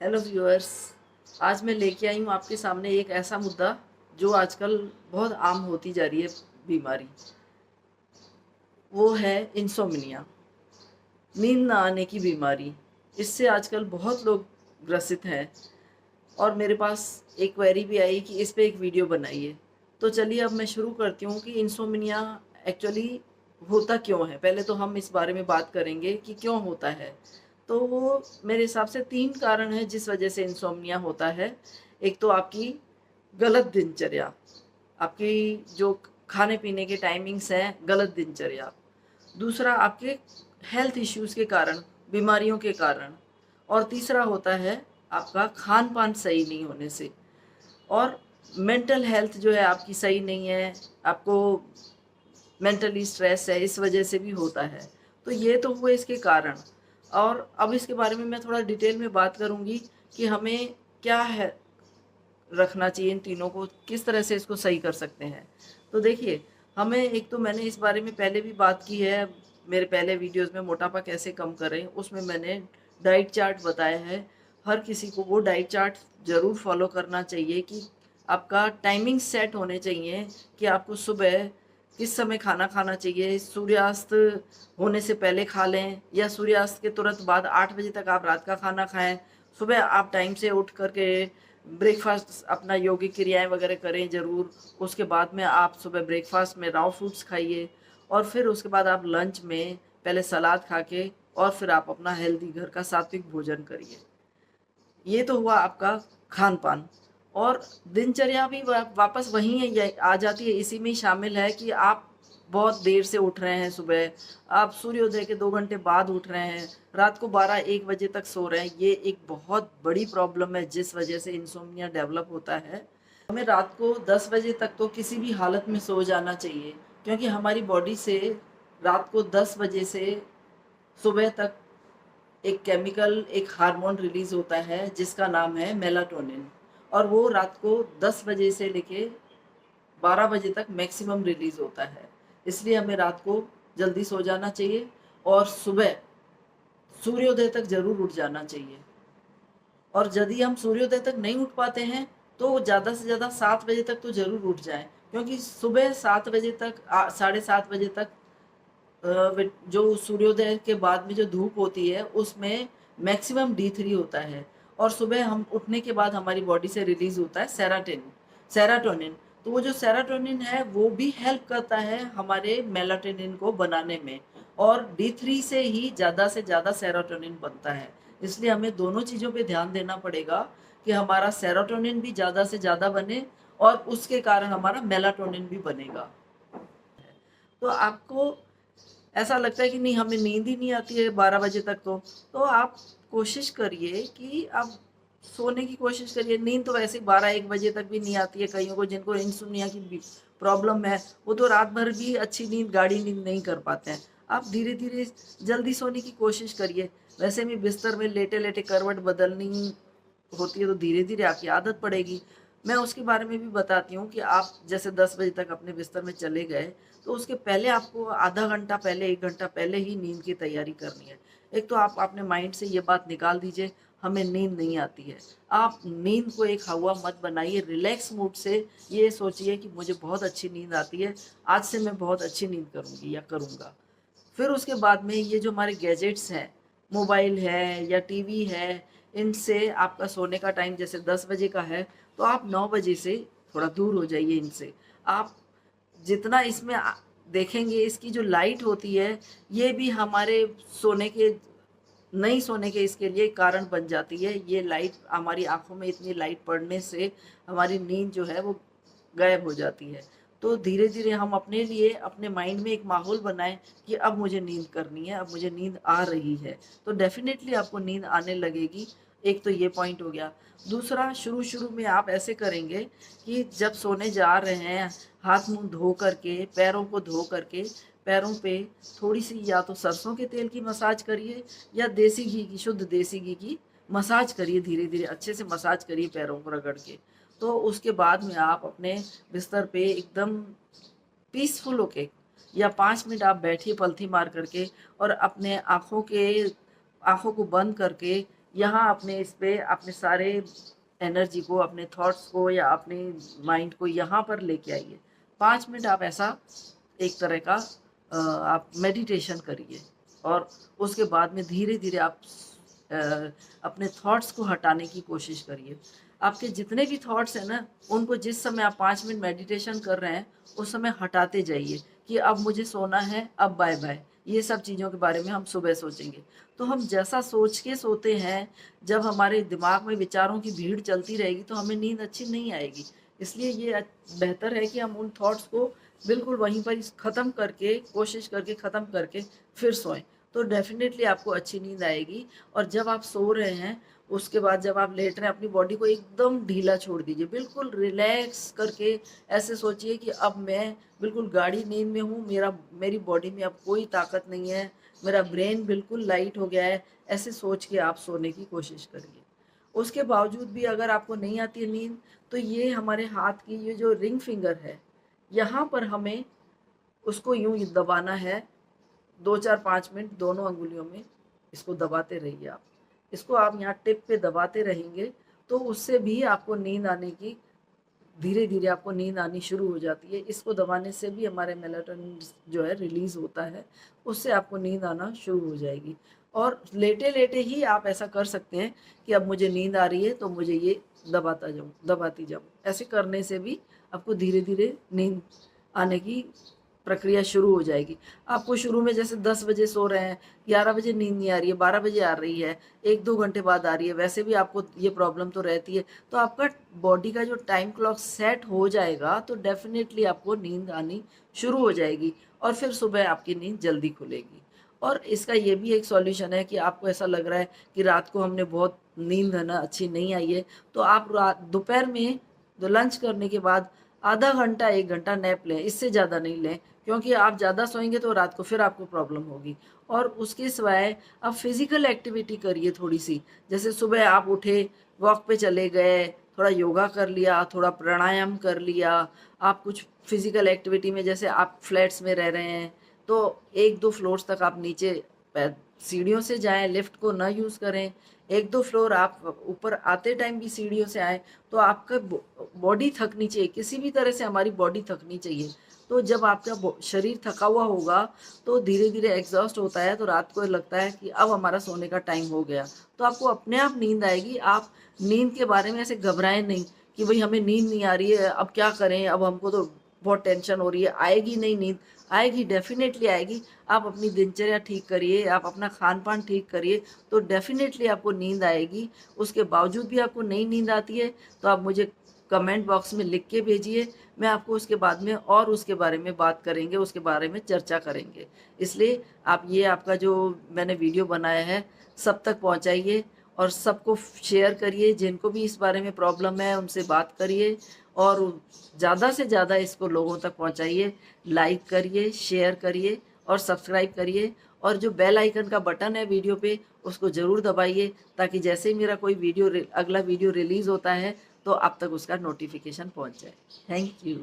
Hello viewers. आज मैं लेके आई हूँ आपके सामने एक ऐसा मुद्दा जो आजकल बहुत आम होती जा रही है बीमारी। वो है इंसोम्निया, नींद ना आने की बीमारी। इससे आजकल बहुत लोग ग्रसित हैं और मेरे पास एक क्वेरी भी आई कि इस पे एक वीडियो बनाइए। तो चलिए अब मैं शुरू करती हूँ कि इंसोम्निया एक्चुअली होता क्यों है। पहले तो हम इस बारे में बात करेंगे कि क्यों होता है। तो वो मेरे हिसाब से 3 कारण हैं जिस वजह से इंसोम्निया होता है। एक तो आपकी गलत दिनचर्या, आपकी जो खाने पीने के टाइमिंग्स हैं, गलत दिनचर्या। दूसरा आपके हेल्थ इश्यूज़ के कारण, बीमारियों के कारण। और तीसरा होता है आपका खान-पान सही नहीं होने से। और मेंटल हेल्थ जो है आपकी सही नहीं है, आपको मेंटली स्ट्रेस है, इस वजह से भी होता है। तो ये तो हुए इसके कारण। और अब इसके बारे में मैं थोड़ा डिटेल में बात करूँगी कि हमें क्या है रखना चाहिए, इन तीनों को किस तरह से इसको सही कर सकते हैं। तो देखिए, हमें एक तो मैंने इस बारे में पहले भी बात की है, मेरे पहले वीडियोज़ में मोटापा कैसे कम करें, उसमें मैंने डाइट चार्ट बताया है। हर किसी को वो डाइट चार्ट ज़रूर फॉलो करना चाहिए कि आपका टाइमिंग सेट होने चाहिए कि आपको सुबह किस समय खाना खाना चाहिए। सूर्यास्त होने से पहले खा लें या सूर्यास्त के तुरंत बाद 8 बजे तक आप रात का खाना खाएँ। सुबह आप टाइम से उठ कर के ब्रेकफास्ट अपना योगिक क्रियाएं वगैरह करें ज़रूर। उसके बाद में आप सुबह ब्रेकफास्ट में रॉ फ्रूट्स खाइए और फिर उसके बाद आप लंच में पहले सलाद खा के और फिर आप अपना हेल्दी घर का सात्विक भोजन करिए। ये तो हुआ आपका खान पान। और दिनचर्या भी वापस वहीं है, आ जाती है, इसी में ही शामिल है कि आप बहुत देर से उठ रहे हैं सुबह, आप सूर्योदय के 2 घंटे बाद उठ रहे हैं, रात को 12-1 बजे तक सो रहे हैं। ये एक बहुत बड़ी प्रॉब्लम है जिस वजह से इंसोम्निया डेवलप होता है। हमें रात को 10 बजे तक तो किसी भी हालत में सो जाना चाहिए, क्योंकि हमारी बॉडी से रात को 10 बजे से सुबह तक एक केमिकल, एक हार्मोन रिलीज होता है जिसका नाम है मेलाटोनिन। और वो रात को 10 बजे से लेके 12 बजे तक मैक्सिमम रिलीज होता है। इसलिए हमें रात को जल्दी सो जाना चाहिए और सुबह सूर्योदय तक जरूर उठ जाना चाहिए। और यदि हम सूर्योदय तक नहीं उठ पाते हैं तो ज़्यादा से ज़्यादा 7 बजे तक तो जरूर उठ जाएं, क्योंकि सुबह 7 बजे तक 7:30 बजे तक जो सूर्योदय के बाद में जो धूप होती है उसमें मैक्सिमम D3 होता है। और सुबह हम उठने के बाद हमारी बॉडी से रिलीज होता है सेराटोनिन। तो वो जो सेराटोनिन है वो भी हेल्प करता है हमारे मेलाटोनिन को बनाने में। और D3 से ही ज़्यादा से ज़्यादा सेरोटोनिन बनता है। इसलिए हमें दोनों चीज़ों पे ध्यान देना पड़ेगा कि हमारा सेरोटोनिन भी ज़्यादा से ज़्यादा बने और उसके कारण हमारा मेलाटोनिन भी बनेगा। तो आपको ऐसा लगता है कि नहीं, हमें नींद ही नहीं आती है 12 बजे तक, तो आप कोशिश करिए कि आप सोने की कोशिश करिए। नींद तो वैसे 12-1 बजे तक भी नहीं आती है। कईयों को जिनको इंसोम्निया की प्रॉब्लम है वो तो रात भर भी अच्छी नींद, गाढ़ी नींद नहीं कर पाते हैं। आप धीरे धीरे जल्दी सोने की कोशिश करिए। वैसे भी बिस्तर में लेटे लेटे करवट बदलनी होती है तो धीरे धीरे आपकी आदत पड़ेगी। मैं उसके बारे में भी बताती हूँ कि आप जैसे 10 बजे तक अपने बिस्तर में चले गए तो उसके पहले आपको आधा घंटा पहले, 1 घंटा पहले ही नींद की तैयारी करनी है। एक तो आप अपने माइंड से ये बात निकाल दीजिए, हमें नींद नहीं आती है। आप नींद को एक हवा मत बनाइए, रिलैक्स मूड से ये सोचिए कि मुझे बहुत अच्छी नींद आती है, आज से मैं बहुत अच्छी नींद करूँगी या करूँगा। फिर उसके बाद में ये जो हमारे गैजेट्स हैं, मोबाइल है या टीवी है, इनसे आपका सोने का टाइम जैसे 10 बजे का है तो आप 9 बजे से थोड़ा दूर हो जाइए इनसे। आप जितना इसमें देखेंगे, इसकी जो लाइट होती है ये भी हमारे सोने के, नहीं सोने के इसके लिए कारण बन जाती है। ये लाइट हमारी आंखों में, इतनी लाइट पड़ने से हमारी नींद जो है वो गायब हो जाती है। तो धीरे धीरे हम अपने लिए अपने माइंड में एक माहौल बनाएं कि अब मुझे नींद करनी है, अब मुझे नींद आ रही है, तो डेफिनेटली आपको नींद आने लगेगी। एक तो ये पॉइंट हो गया। दूसरा, शुरू शुरू में आप ऐसे करेंगे कि जब सोने जा रहे हैं, हाथ मुंह धो करके, पैरों को धो करके, पैरों पे थोड़ी सी या तो सरसों के तेल की मसाज करिए या देसी घी की, शुद्ध देसी घी की मसाज करिए। धीरे धीरे अच्छे से मसाज करिए पैरों को रगड़ के। तो उसके बाद में आप अपने बिस्तर पे एकदम पीसफुल होके या 5 मिनट आप बैठिए पलथी मार करके और अपने आँखों को बंद करके यहाँ अपने इस पे अपने सारे एनर्जी को, अपने थॉट्स को या अपने माइंड को यहाँ पर लेके आइए। 5 मिनट आप ऐसा एक तरह का आप मेडिटेशन करिए और उसके बाद में धीरे धीरे आप अ, अपने थॉट्स को हटाने की कोशिश करिए। आपके जितने भी थॉट्स हैं ना, उनको जिस समय आप 5 मिनट मेडिटेशन कर रहे हैं उस समय हटाते जाइए कि अब मुझे सोना है, अब बाय बाय। ये सब चीज़ों के बारे में हम सुबह सोचेंगे। तो हम जैसा सोच के सोते हैं, जब हमारे दिमाग में विचारों की भीड़ चलती रहेगी तो हमें नींद अच्छी नहीं आएगी। इसलिए ये बेहतर है कि हम उन थॉट्स को बिल्कुल वहीं पर ख़त्म करके, कोशिश करके ख़त्म करके फिर सोएं। तो डेफ़िनेटली आपको अच्छी नींद आएगी। और जब आप सो रहे हैं, उसके बाद जब आप लेट रहे हैं, अपनी बॉडी को एकदम ढीला छोड़ दीजिए। बिल्कुल रिलैक्स करके ऐसे सोचिए कि अब मैं बिल्कुल गाढ़ी नींद में हूँ, मेरी बॉडी में अब कोई ताकत नहीं है, मेरा ब्रेन बिल्कुल लाइट हो गया है। ऐसे सोच के आप सोने की कोशिश करिए। उसके बावजूद भी अगर आपको नहीं आती है नींद, तो ये हमारे हाथ की ये जो रिंग फिंगर है, यहाँ पर हमें उसको यूँ दबाना है 2-4-5 मिनट दोनों अंगुलियों में। इसको दबाते रहिए आप। इसको आप यहाँ टिप पे दबाते रहेंगे तो उससे भी आपको नींद आने की, धीरे धीरे आपको नींद आनी शुरू हो जाती है। इसको दबाने से भी हमारे मेलाटोनिन जो है रिलीज़ होता है, उससे आपको नींद आना शुरू हो जाएगी। और लेटे-लेटे ही आप ऐसा कर सकते हैं कि अब मुझे नींद आ रही है तो मुझे ये दबाती जाऊँ। ऐसे करने से भी आपको धीरे-धीरे नींद आने की प्रक्रिया शुरू हो जाएगी। आपको शुरू में जैसे 10 बजे सो रहे हैं, 11 बजे नींद नहीं आ रही है, 12 बजे आ रही है, 1-2 घंटे बाद आ रही है, वैसे भी आपको ये प्रॉब्लम तो रहती है। तो आपका बॉडी का जो टाइम क्लॉक सेट हो जाएगा तो डेफ़िनेटली आपको नींद आनी शुरू हो जाएगी और फिर सुबह आपकी नींद जल्दी खुलेगी। और इसका ये भी एक सॉल्यूशन है कि आपको ऐसा लग रहा है कि रात को हमने बहुत नींद है ना अच्छी नहीं आई है, तो आप दोपहर में लंच करने के बाद आधा घंटा 1 घंटा नैप लें, इससे ज़्यादा नहीं लें, क्योंकि आप ज़्यादा सोएंगे तो रात को फिर आपको प्रॉब्लम होगी। और उसके सिवाय आप फिज़िकल एक्टिविटी करिए थोड़ी-सी। जैसे सुबह आप उठे, वॉक पे चले गए, थोड़ा योगा कर लिया, थोड़ा प्राणायाम कर लिया। आप कुछ फिज़िकल एक्टिविटी में, जैसे आप फ्लैट्स में रह रहे हैं, तो 1-2 फ्लोर्स तक आप नीचे सीढ़ियों से जाएँ, लिफ्ट को ना यूज़ करें। 1-2 फ्लोर आप ऊपर आते टाइम भी सीढ़ियों से आएँ, तो आपका बॉडी थकनी चाहिए, किसी भी तरह से हमारी बॉडी थकनी चाहिए। तो जब आपका शरीर थका हुआ होगा तो धीरे धीरे एग्जॉस्ट होता है, तो रात को लगता है कि अब हमारा सोने का टाइम हो गया, तो आपको अपने आप नींद आएगी। आप नींद के बारे में ऐसे घबराएं नहीं कि भाई हमें नींद नहीं आ रही है, अब क्या करें, अब हमको तो बहुत टेंशन हो रही है। आएगी नहीं नींद, आएगी, डेफिनेटली आएगी। आप अपनी दिनचर्या ठीक करिए, आप अपना खान पान ठीक करिए, तो डेफिनेटली आपको नींद आएगी। उसके बावजूद भी आपको नहीं नींद आती है तो आप मुझे कमेंट बॉक्स में लिख के भेजिए। मैं आपको उसके बाद में और उसके बारे में बात करेंगे, उसके बारे में चर्चा करेंगे। इसलिए आप ये आपका जो मैंने वीडियो बनाया है सब तक पहुंचाइए और सबको शेयर करिए। जिनको भी इस बारे में प्रॉब्लम है उनसे बात करिए और ज़्यादा से ज़्यादा इसको लोगों तक पहुंचाइए। लाइक करिए, शेयर करिए और सब्सक्राइब करिए। और जो बेल आइकन का बटन है वीडियो पे, उसको ज़रूर दबाइए, ताकि जैसे ही मेरा कोई अगला वीडियो रिलीज़ होता है तो आप तक उसका नोटिफिकेशन पहुंच जाए। Thank you.